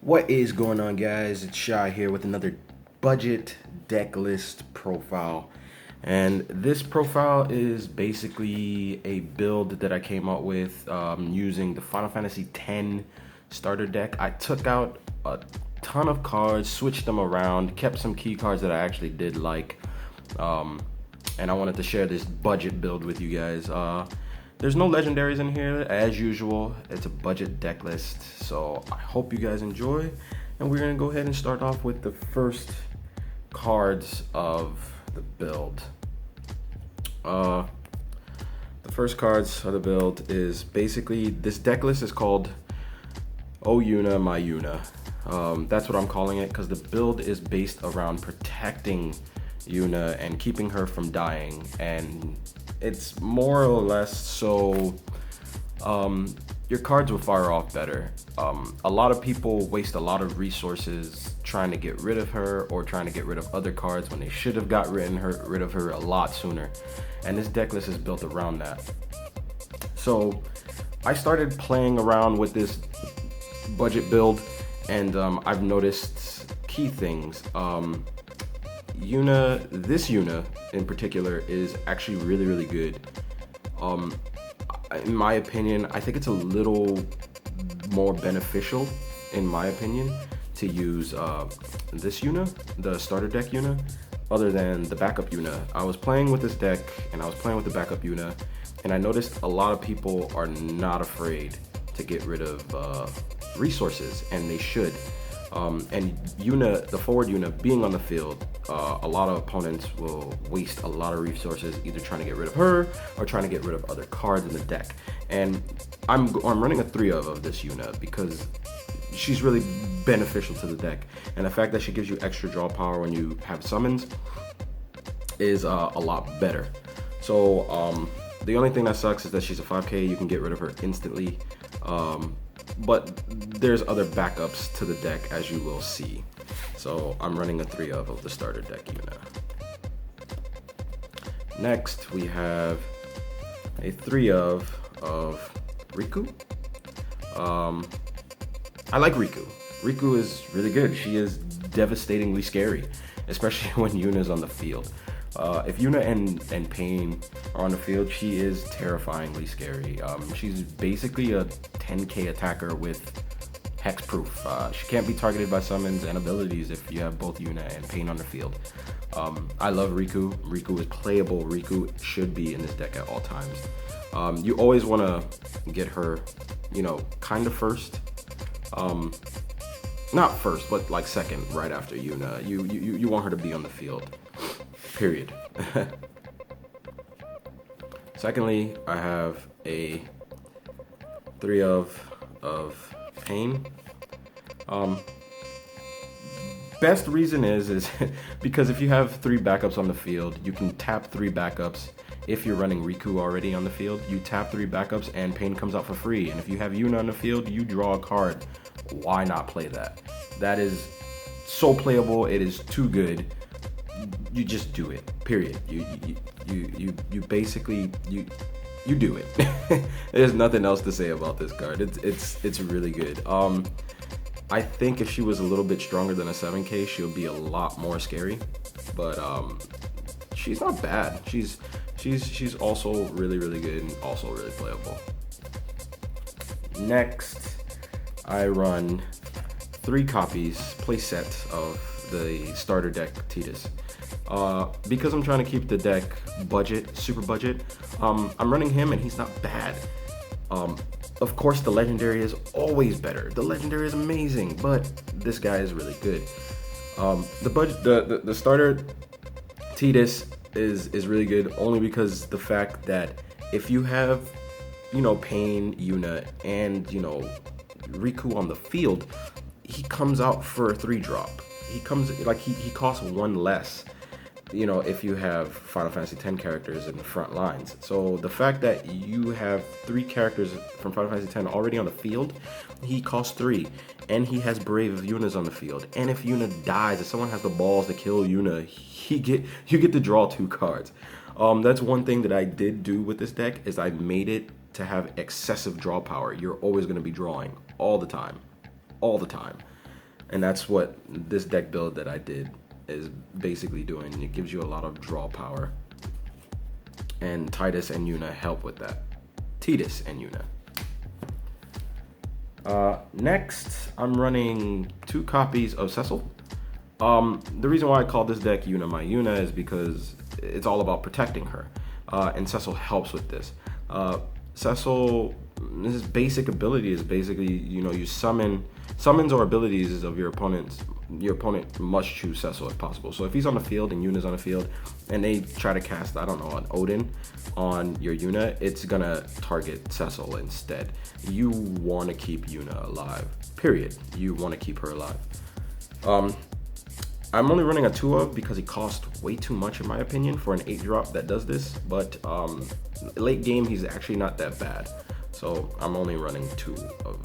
What is going on, guys? It's Shy here with another budget deck list profile. And this profile is basically a build that I came up with using the Final Fantasy X starter deck. I took out a ton of cards, switched them around, kept some key cards that I actually did like. And I wanted to share this budget build with you guys. There's no legendaries in here, as usual. It's a budget deck list, so I hope you guys enjoy. And we're gonna go ahead and start off with the first cards of the build. The first cards of the build is basically, this deck list is called Oh Yuna, My Yuna. That's what I'm calling it, because the build is based around protecting Yuna and keeping her from dying, and it's more or less so your cards will fire off better. A lot of people waste a lot of resources trying to get rid of her or trying to get rid of other cards when they should have got rid of her a lot sooner, and this deck list is built around that. So I started playing around with this budget build, and I've noticed key things. This Yuna in particular is actually really good. In my opinion, I think it's a little more beneficial, in my opinion, to use this Yuna, the starter deck Yuna, other than the backup Yuna. I was playing with this deck and I was playing with the backup Yuna, and I noticed a lot of people are not afraid to get rid of resources, and they should. And Yuna, the forward Yuna, being on the field, a lot of opponents will waste a lot of resources either trying to get rid of her or trying to get rid of other cards in the deck. And I'm running a 3 of this Yuna because she's really beneficial to the deck. And the fact that she gives you extra draw power when you have summons is a lot better. So the only thing that sucks is that she's a 5k, you can get rid of her instantly. But there's other backups to the deck, as you will see. So I'm running a 3 of the starter deck Yuna. Next, we have a 3 of Riku. I like Riku. Riku is really good. She is devastatingly scary, especially when Yuna's on the field. If Yuna and Pain are on the field, she is terrifyingly scary. She's basically a 10k attacker with hexproof. She can't be targeted by summons and abilities if you have both Yuna and Pain on the field. I love Riku. Riku is playable. Riku should be in this deck at all times. You always want to get her, kind of first. Not first, but like second, right after Yuna. You want her to be on the field. Period. Secondly, I have a 3 of Pain. Best reason is because if you have 3 backups on the field, you can tap 3 backups. If you're running Riku already on the field, you tap 3 backups and Pain comes out for free. And if you have Yuna on the field, you draw a card. Why not play that? That is so playable. It is too good. You just do it. Period. You basically you do it. There's nothing else to say about this card. It's really good. I think if she was a little bit stronger than a 7k, she'll be a lot more scary. But she's not bad. She's also really good and also really playable. Next, I run 3 copies, play sets of the starter deck Tidus. Because I'm trying to keep the deck super budget, I'm running him and he's not bad. Of course, the legendary is always better. The legendary is amazing, but this guy is really good. The starter Tidus is really good only because the fact that if you have, Pain, Yuna, and Riku on the field, he comes out for a 3-drop. He costs 1 less. If you have Final Fantasy X characters in the front lines. So the fact that you have 3 characters from Final Fantasy X already on the field, he costs 3, and he has Brave if Yuna's on the field. And if Yuna dies, if someone has the balls to kill Yuna, you get to draw 2 cards. That's one thing that I did do with this deck, is I made it to have excessive draw power. You're always going to be drawing all the time. And that's what this deck build that I did is basically doing. It gives you a lot of draw power. And Titus and Yuna help with that. Titus and Yuna. Next, I'm running 2 copies of Cecil. The reason why I call this deck Yuna My Yuna is because it's all about protecting her. And Cecil helps with this. Cecil, his basic ability is basically, you summons or abilities of your opponents. Your opponent must choose Cecil if possible. So if he's on the field and Yuna's on the field and they try to cast, an Odin on your Yuna, it's gonna target Cecil instead. You want to keep Yuna alive, period. You want to keep her alive. I'm only running a 2-of because it costs way too much in my opinion for an 8-drop that does this, but late game he's actually not that bad. So I'm only running 2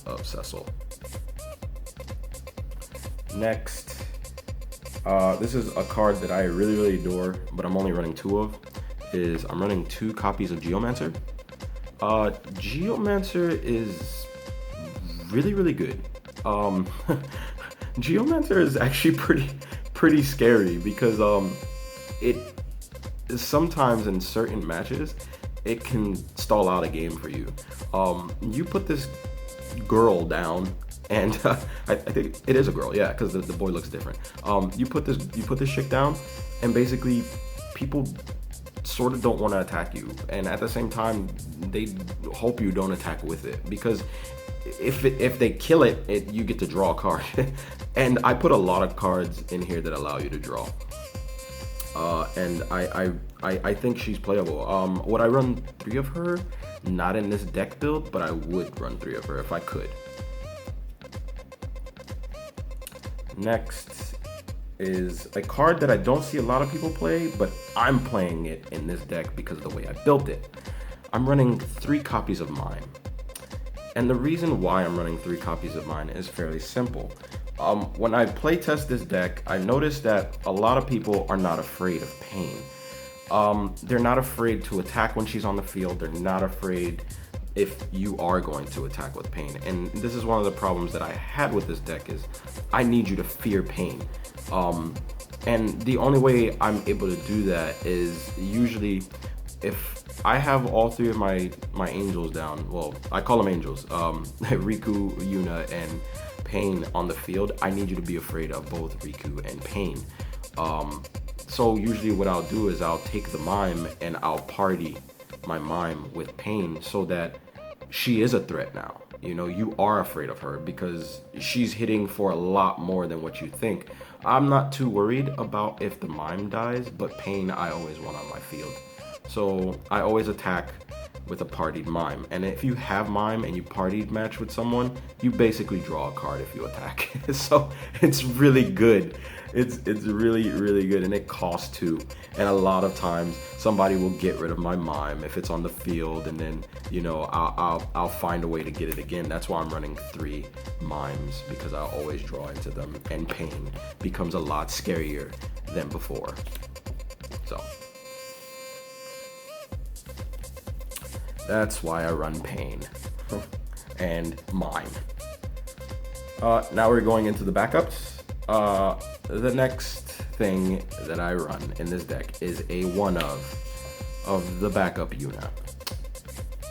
of Cecil. Next, this is a card that I really adore, but I'm only running 2 of, I'm running 2 copies of Geomancer. Geomancer is really good. Geomancer is actually pretty scary because it sometimes in certain matches it can stall out a game for you. You put this girl down, and I think it is a girl, yeah, because the boy looks different. You put this chick down, and basically people sort of don't want to attack you, and at the same time they hope you don't attack with it, because if they kill it, you get to draw a card. And I put a lot of cards in here that allow you to draw. And I think she's playable. Would I run 3 of her? Not in this deck build, but I would run 3 of her if I could. Next is a card that I don't see a lot of people play, but I'm playing it in this deck because of the way I built it. I'm running 3 copies of Mime. And the reason why I'm running 3 copies of mine is fairly simple. When I playtest this deck, I noticed that a lot of people are not afraid of Pain. They're not afraid to attack when she's on the field. They're not afraid if you are going to attack with Pain. And this is one of the problems that I had with this deck is I need you to fear Pain. And the only way I'm able to do that is usually if I have all 3 of my angels down. Well, I call them angels. Riku, Yuna, and Pain on the field. I need you to be afraid of both Riku and Pain. So usually what I'll do is I'll take the Mime and I'll party my Mime with Pain so that she is a threat now. You are afraid of her because she's hitting for a lot more than what you think. I'm not too worried about if the Mime dies, but Pain I always want on my field. So I always attack with a partied Mime. And if you have Mime and you partied match with someone, you basically draw a card if you attack. So it's really good. It's really good, and it costs 2. And a lot of times somebody will get rid of my Mime if it's on the field, and then I'll find a way to get it again. That's why I'm running 3 Mimes, because I'll always draw into them, and Pain becomes a lot scarier than before. So that's why I run Pain and Mime. Now we're going into the backups. The next thing that I run in this deck is a 1-of the backup Yuna.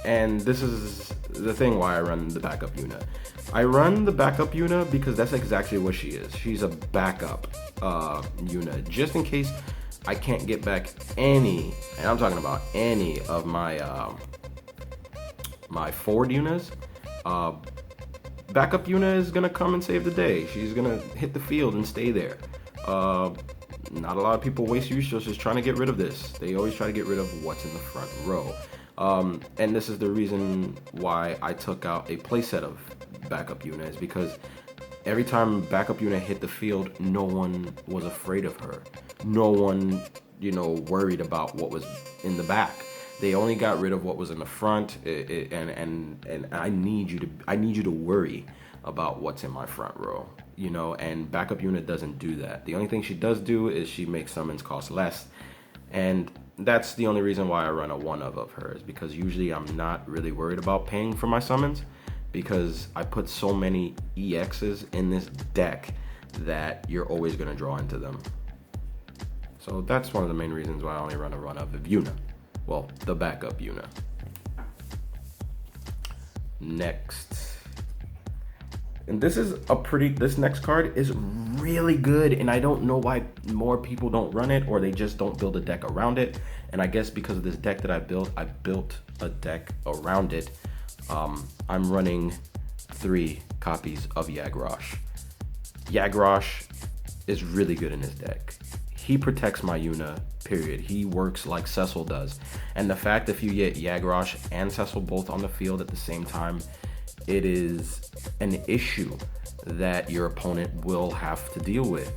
And this is the thing why I run the backup Yuna. I run the backup Yuna because that's exactly what she is. She's a backup Yuna, just in case I can't get back any, and I'm talking about any of my my forward Yunas. Backup Yuna is gonna come and save the day. She's gonna hit the field and stay there. Not a lot of people waste resources trying to get rid of this. They always try to get rid of what's in the front row. And this is the reason why I took out a playset of backup Yuna, is because every time backup Yuna hit the field, no one was afraid of her. No one, worried about what was in the back. They only got rid of what was in the front, and I need you to worry about what's in my front row, and backup Yuna doesn't do that. The only thing she does do is she makes summons cost less, and that's the only reason why I run a 1-of hers, because usually I'm not really worried about paying for my summons, because I put so many EXs in this deck that you're always going to draw into them. So that's one of the main reasons why I only run a run of Yuna. Well, the backup Yuna. Next. And this next card is really good, and I don't know why more people don't run it, or they just don't build a deck around it. And I guess because of this deck that I built a deck around it. I'm running 3 copies of Yagrosh. Yagrosh is really good in his deck. He protects my Yuna, period. He works like Cecil does. And the fact if you get Yagrosh and Cecil both on the field at the same time, it is an issue that your opponent will have to deal with.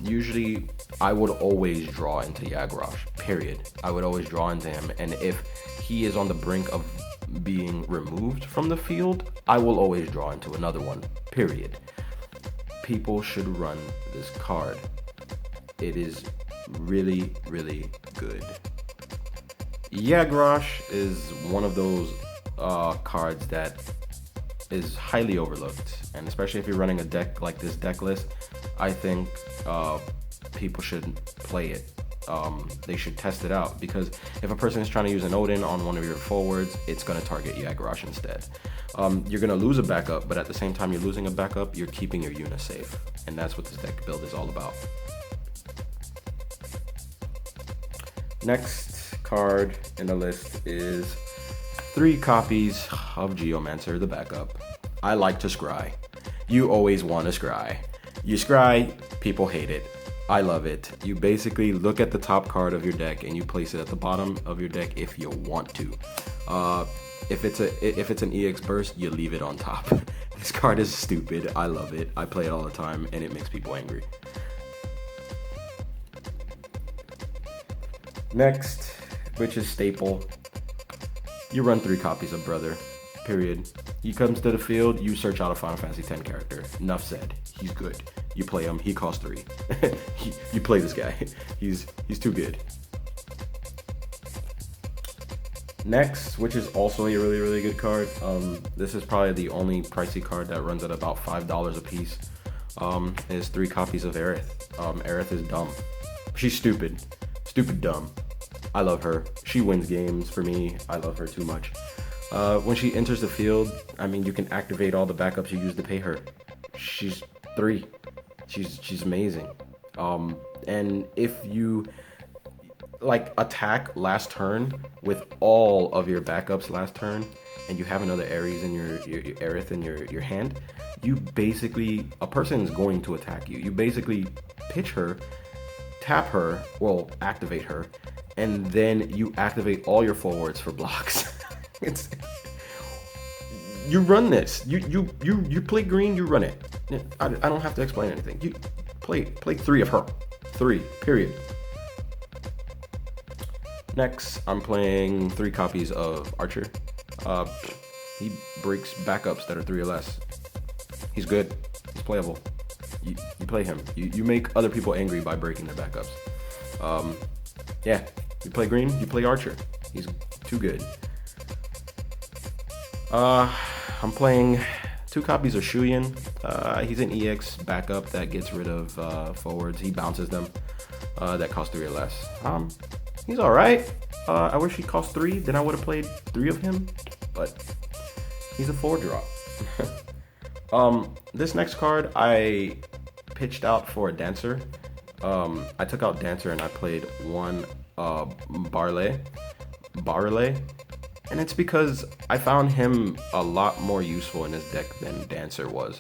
Usually I would always draw into Yagrosh, period. I would always draw into him. And if he is on the brink of being removed from the field, I will always draw into another one, period. People should run this card. It is really, really good. Yagrosh is one of those cards that is highly overlooked, and especially if you're running a deck like this deck list, I think people should play it. They should test it out, because if a person is trying to use an Odin on one of your forwards, it's going to target Yagrosh instead. You're going to lose a backup, but at the same time you're losing a backup, you're keeping your Yuna safe, and that's what this deck build is all about. Next card in the list is 3 copies of Geomancer, the backup. I like to scry. You always want to scry. You scry, people hate it. I love it. You basically look at the top card of your deck and you place it at the bottom of your deck if you want to. If it's an EX burst, you leave it on top. This card is stupid. I love it. I play it all the time and it makes people angry. Next, which is staple, you run 3 copies of Brother, period. He comes to the field, you search out a Final Fantasy X character. Enough said. He's good. You play him, he costs 3. You play this guy. He's too good. Next, which is also a really, really good card. This is probably the only pricey card that runs at about $5 a piece. Is 3 copies of Aerith. Aerith is dumb. She's stupid. Stupid dumb. I love her. She wins games for me. I love her too much. When she enters the field, I mean, you can activate all the backups you use to pay her. She's 3. She's amazing. And if you like attack last turn with all of your backups last turn, and you have another Ares in your Aerith in your hand, you basically, a person is going to attack you. You basically pitch her, tap her, well, activate her, and then you activate all your forwards for blocks. You run this. You play green, you run it. I don't have to explain anything. You play 3 of her. 3, period. Next, I'm playing 3 copies of Archer. He breaks backups that are 3 or less. He's good. He's playable. You play him. You make other people angry by breaking their backups. Yeah, you play green, you play Archer. He's too good. I'm playing 2 copies of Shuyin. He's an EX backup that gets rid of forwards. He bounces them. That cost 3 or less. He's alright. I wish he cost 3, then I would have played 3 of him, but he's a 4-drop. This next card, I pitched out for a Dancer. I took out Dancer and I played 1 Barley. And it's because I found him a lot more useful in his deck than Dancer was.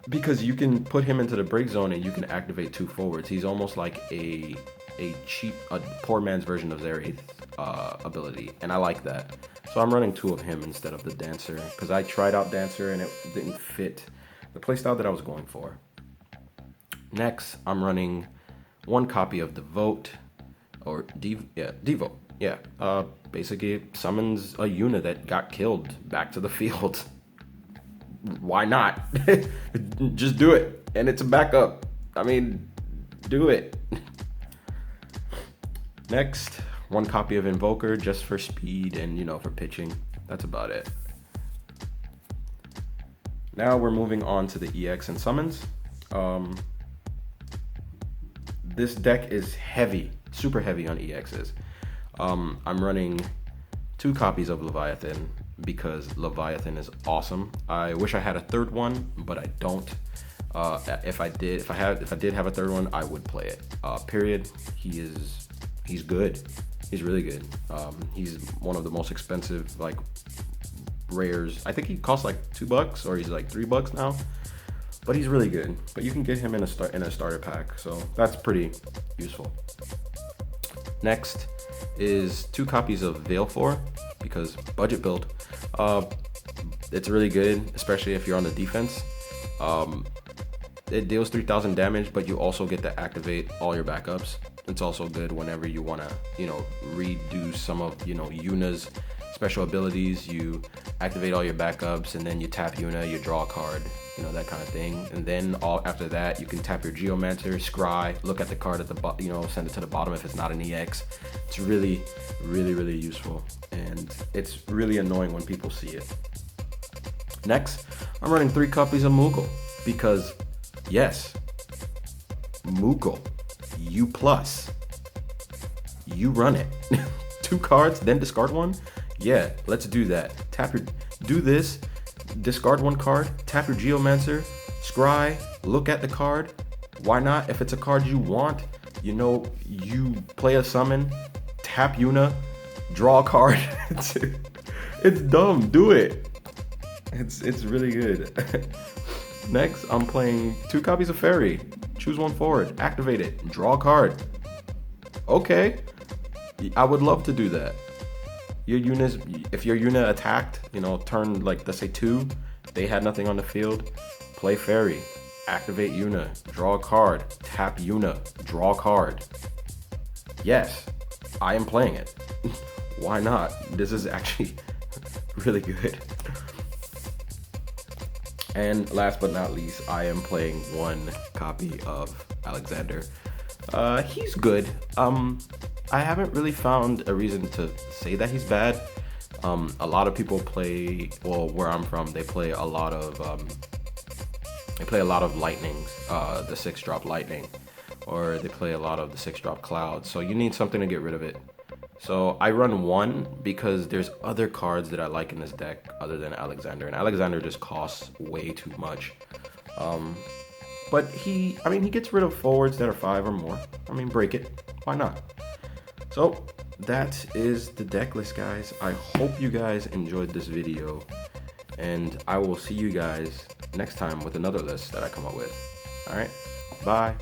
Because you can put him into the break zone and you can activate 2 forwards. He's almost like a poor man's version of Zareth ability, and I like that. So I'm running 2 of him instead of the Dancer, because I tried out Dancer and it didn't fit the playstyle that I was going for. Next, I'm running 1 copy of Devote, or Devote. Yeah, basically summons a Yuna that got killed back to the field. Why not? Just do it, and it's a backup. I mean, do it. Next, 1 copy of Invoker just for speed and, for pitching. That's about it. Now we're moving on to the EX and summons. This deck is heavy, super heavy on EXs. I'm running 2 copies of Leviathan because Leviathan is awesome. I wish I had a third one, but I don't. If I did have a third one, I would play it. Period. He's good. He's really good. He's one of the most expensive like rares. I think he costs like $2 or he's like $3 now. But he's really good. But you can get him in a starter pack, so that's pretty useful. Next is 2 copies of Veilfor because budget build. It's really good, especially if you're on the defense. It deals 3,000 damage, but you also get to activate all your backups. It's also good whenever you want to, redo some of, Yuna's special abilities. You activate all your backups, and then you tap Yuna, you draw a card, that kind of thing. And then after that, you can tap your Geomancer, scry, look at the card at the bottom, send it to the bottom if it's not an EX. It's really, really, really useful, and it's really annoying when people see it. Next, I'm running 3 copies of Moogle because, yes, Moogle, U+, you run it. 2 cards, then discard 1. Yeah, let's do that. Do this, discard 1 card, tap your Geomancer, scry, look at the card. Why not? If it's a card you want, you play a summon, tap Yuna, draw a card. It's dumb. Do it. It's really good. Next, I'm playing 2 copies of Fairy. Choose 1 forward, activate it, draw a card. Okay, I would love to do that. If your Yuna attacked, turn like let's say 2, they had nothing on the field, play Fairy, activate Yuna, draw a card, tap Yuna, draw a card. Yes, I am playing it. Why not? This is actually really good. And last but not least, I am playing 1 copy of Alexander. He's good. I haven't really found a reason to say that he's bad. A lot of people play, where I'm from, they play a lot of lightnings, the 6-drop lightning, or they play a lot of the 6-drop cloud. So you need something to get rid of it. So I run 1 because there's other cards that I like in this deck other than Alexander, and Alexander just costs way too much. But he gets rid of forwards that are 5 or more. Break it. Why not? So that is the deck list, guys. I hope you guys enjoyed this video, and I will see you guys next time with another list that I come up with. All right, bye.